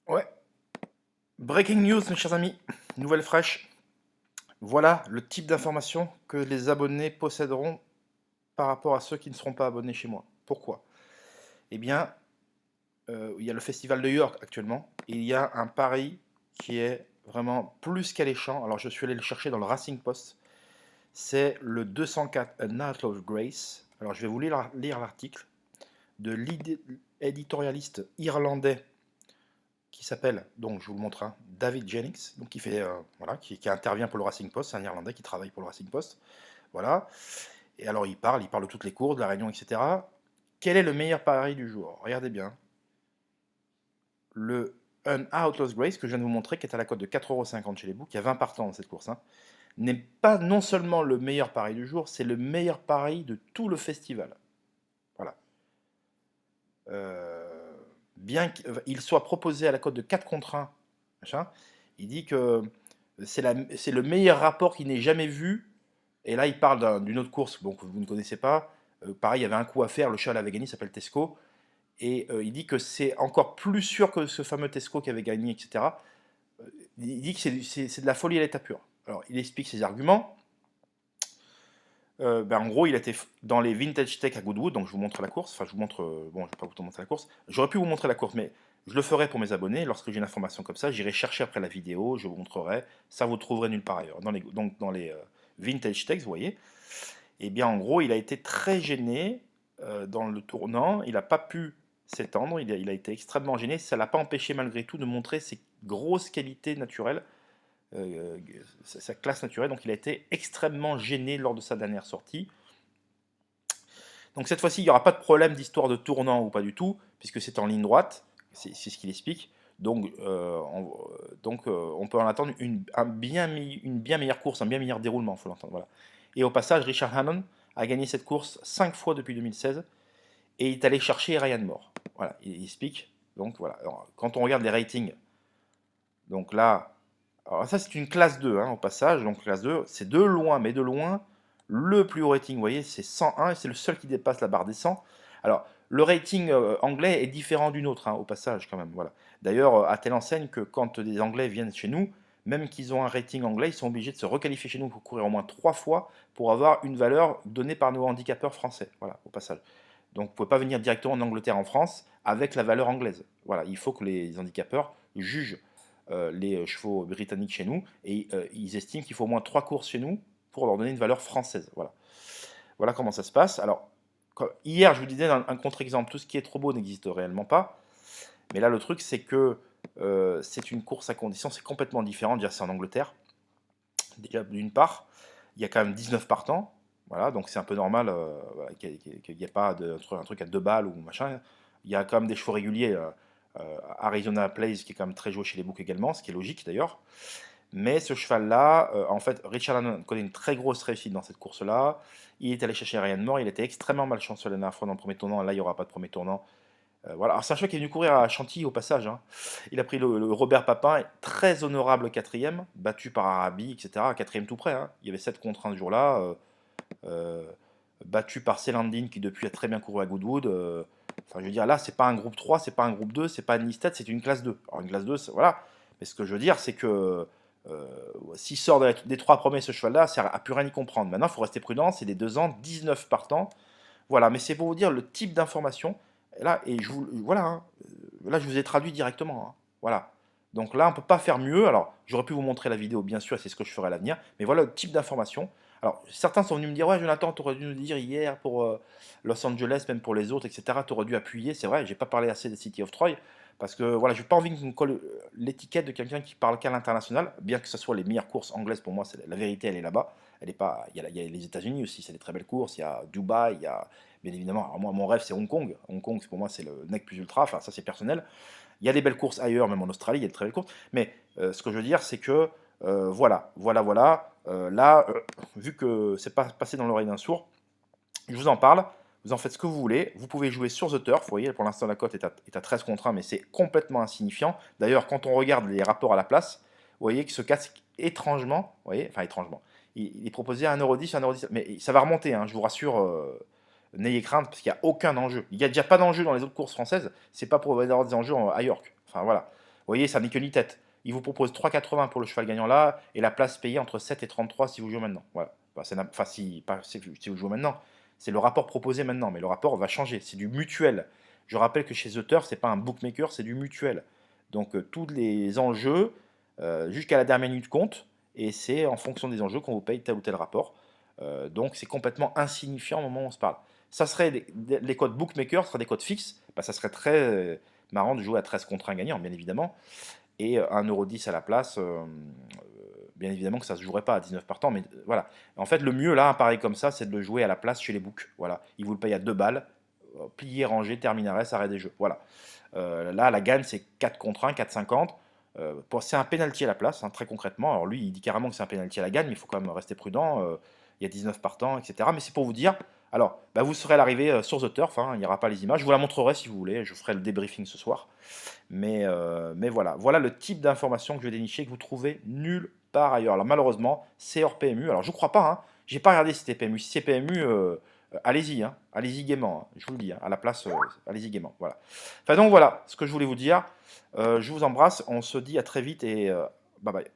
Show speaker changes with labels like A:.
A: Ouais, breaking news, mes chers amis, nouvelle fraîche. Voilà le type d'information que les abonnés posséderont par rapport à ceux qui ne seront pas abonnés chez moi. Pourquoi? Eh bien, il y a le festival de York actuellement, et il y a un pari qui est vraiment plus qu'alléchant. Alors, je suis allé le chercher dans le Racing Post. C'est le 204 An Outlaw's Grace. Alors, je vais vous lire l'article de l'éditorialiste irlandais qui s'appelle, donc je vous le montre, hein, David Jennings, donc qui fait, voilà, qui intervient pour le Racing Post, c'est un Irlandais qui travaille pour le Racing Post, voilà. Et alors il parle de toutes les courses, de la Réunion, etc. Quel est le meilleur pari du jour? Regardez bien. Le Un Outlaw's Grace que je viens de vous montrer, qui est à la cote de 4,50 € chez les books, il y a 20 partants dans cette course, hein, n'est pas non seulement le meilleur pari du jour, c'est le meilleur pari de tout le festival. Voilà. Bien qu'il soit proposé à la cote de 4 contre 1, machin, il dit que c'est le meilleur rapport qu'il n'ait jamais vu. Et là, il parle d'une autre course bon, que vous ne connaissez pas. Pareil, il y avait un coup à faire, le cheval avait gagné, il s'appelle Tesco. Et il dit que c'est encore plus sûr que ce fameux Tesco qui avait gagné, etc. Il dit que c'est de la folie à l'état pur. Alors, il explique ses arguments. En gros, il était dans les Vintage Tech à Goodwood, donc je vous montre la course. Enfin, je vous montre. Bon, je ne vais pas vous montrer la course. J'aurais pu vous montrer la course, mais je le ferai pour mes abonnés. Lorsque j'ai une information comme ça, j'irai chercher après la vidéo, je vous montrerai. Ça, vous trouverez nulle part ailleurs. Donc, dans les Vintage Tech, vous voyez. Et bien, en gros, il a été très gêné dans le tournant. Il n'a pas pu s'étendre. Il a été extrêmement gêné. Ça ne l'a pas empêché, malgré tout, de montrer ses grosses qualités naturelles sa classe naturelle, donc il a été extrêmement gêné lors de sa dernière sortie. Donc cette fois-ci, il n'y aura pas de problème d'histoire de tournant ou pas du tout, puisque c'est en ligne droite, c'est ce qu'il explique. Donc, on peut en attendre une bien meilleure course, un bien meilleur déroulement, il faut l'entendre. Voilà. Et au passage, Richard Hannon a gagné cette course 5 fois depuis 2016, et il est allé chercher Ryan Moore. Voilà, il explique. Donc voilà, alors, quand on regarde les ratings, donc là, alors ça c'est une classe 2 hein, au passage, donc classe 2, c'est de loin, mais de loin, le plus haut rating, vous voyez, c'est 101 et c'est le seul qui dépasse la barre des 100. Alors, le rating anglais est différent du nôtre, hein, au passage quand même, voilà. D'ailleurs, à telle enseigne que quand des Anglais viennent chez nous, même qu'ils ont un rating anglais, ils sont obligés de se requalifier chez nous pour courir au moins 3 fois pour avoir une valeur donnée par nos handicapeurs français, voilà, au passage. Donc, vous ne pouvez pas venir directement en Angleterre, en France, avec la valeur anglaise. Voilà, il faut que les handicapeurs jugent les chevaux britanniques chez nous, et ils estiment qu'il faut au moins 3 courses chez nous pour leur donner une valeur française. Voilà, voilà comment ça se passe. Alors, hier, je vous disais un contre-exemple, tout ce qui est trop beau n'existe réellement pas, mais là, le truc, c'est que c'est une course à conditions, c'est complètement différent. Déjà, c'est en Angleterre. Déjà, d'une part, il y a quand même 19 partants, voilà, donc c'est un peu normal voilà, qu'il n'y ait pas un truc à 2 balles ou machin. Il y a quand même des chevaux réguliers. Arizona Plays qui est quand même très joué chez les books également, ce qui est logique d'ailleurs. Mais ce cheval-là, en fait, Richard Lannon connaît une très grosse réussite dans cette course-là. Il est allé chercher Ryan Moore, il était extrêmement malchanceux la dernière fois dans le premier tournant. Là, il n'y aura pas de premier tournant. Voilà. Alors, c'est un cheval qui est venu courir à Chantilly au passage, hein. Il a pris le Robert Papin, très honorable quatrième, battu par Arabi, etc. Quatrième tout près, hein. Il y avait 7 contre 1 ce jour-là. Euh, Battu par Celandine qui depuis a très bien couru à Goodwood. Enfin, je veux dire, là, c'est pas un groupe 3, c'est pas un groupe 2, c'est pas une listette, c'est une classe 2. Alors, une classe 2, voilà. Mais ce que je veux dire, c'est que s'il sort des 3 premiers, ce cheval-là, ça n'a plus rien y comprendre. Maintenant, il faut rester prudent, c'est des 2 ans, 19 partants. Voilà, mais c'est pour vous dire le type d'information. Là, et voilà, hein, là, je vous ai traduit directement, hein. Voilà. Donc là, on ne peut pas faire mieux. Alors, j'aurais pu vous montrer la vidéo, bien sûr, c'est ce que je ferai à l'avenir. Mais voilà le type d'information. Alors, certains sont venus me dire, ouais, Jonathan, tu aurais dû nous dire hier pour Los Angeles, même pour les autres, etc. Tu aurais dû appuyer. C'est vrai, j'ai pas parlé assez des City of Troy. Parce que voilà, je n'ai pas envie qu'on me colle l'étiquette de quelqu'un qui parle qu'à l'international, bien que ce soit les meilleures courses anglaises pour moi, la vérité, elle est là-bas. Elle est pas, il y a les États-Unis aussi, c'est des très belles courses. Il y a Dubaï, il y a bien évidemment. Alors moi, mon rêve, c'est Hong Kong. Hong Kong, pour moi, c'est le nec plus ultra. Enfin, ça, c'est personnel. Il y a des belles courses ailleurs, même en Australie, il y a de très belles courses. Mais ce que je veux dire, c'est que voilà. Là, vu que c'est pas passé dans l'oreille d'un sourd, je vous en parle. Vous en faites ce que vous voulez. Vous pouvez jouer sur The Turf. Vous voyez, pour l'instant, la cote est à 13 contre 1, mais c'est complètement insignifiant. D'ailleurs, quand on regarde les rapports à la place, vous voyez que ce casque, étrangement, vous voyez, enfin étrangement, il est proposé à 1,10 €, 1,10 €. Mais ça va remonter, hein, je vous rassure. N'ayez crainte, parce qu'il n'y a aucun enjeu. Il n'y a déjà pas d'enjeu dans les autres courses françaises. C'est pas pour avoir des enjeux à York. Enfin voilà. voyez, ça n'est que ni tête. Il vous propose 3,80 pour le cheval gagnant là, et la place payée entre 7 et 33 si vous jouez maintenant. Voilà. Bah, enfin, si, pas, si vous jouez maintenant, c'est le rapport proposé maintenant, mais le rapport va changer. C'est du mutuel. Je rappelle que chez The Turf, c'est pas un bookmaker, c'est du mutuel. Donc tous les enjeux, jusqu'à la dernière minute comptent, et c'est en fonction des enjeux qu'on vous paye tel ou tel rapport. Donc c'est complètement insignifiant au moment où on se parle. Ça serait les codes bookmaker, ce seraient des codes fixes. Bah, ça serait très marrant de jouer à 13 contre 1 gagnant, bien évidemment. Et 1,10 € à la place, bien évidemment que ça ne se jouerait pas à 19 partants. Mais voilà. En fait, le mieux là, un pari comme ça, c'est de le jouer à la place chez les books. Voilà. Ils vous le payent à 2 balles. Plié, rangé, terminé, arrêt des jeux. Voilà. Là, la gagne, c'est 4 contre 1, 4,50. C'est un penalty à la place, hein, très concrètement. Alors lui, il dit carrément que c'est un penalty à la gagne, mais il faut quand même rester prudent. Il y a 19 partants, etc. Mais c'est pour vous dire, alors, bah, vous serez à l'arrivée sur The Turf, hein, il n'y aura pas les images. Je vous la montrerai si vous voulez, je ferai le débriefing ce soir. Mais voilà, voilà le type d'information que je vais dénicher, que vous trouvez nulle part ailleurs. Alors malheureusement, c'est hors PMU. Alors je ne crois pas, hein, j'ai pas regardé si c'était PMU. Si c'est PMU, allez-y, hein, allez-y gaiement, hein, je vous le dis, hein, à la place, allez-y gaiement. Voilà. Enfin donc voilà ce que je voulais vous dire. Je vous embrasse, on se dit à très vite et bye bye.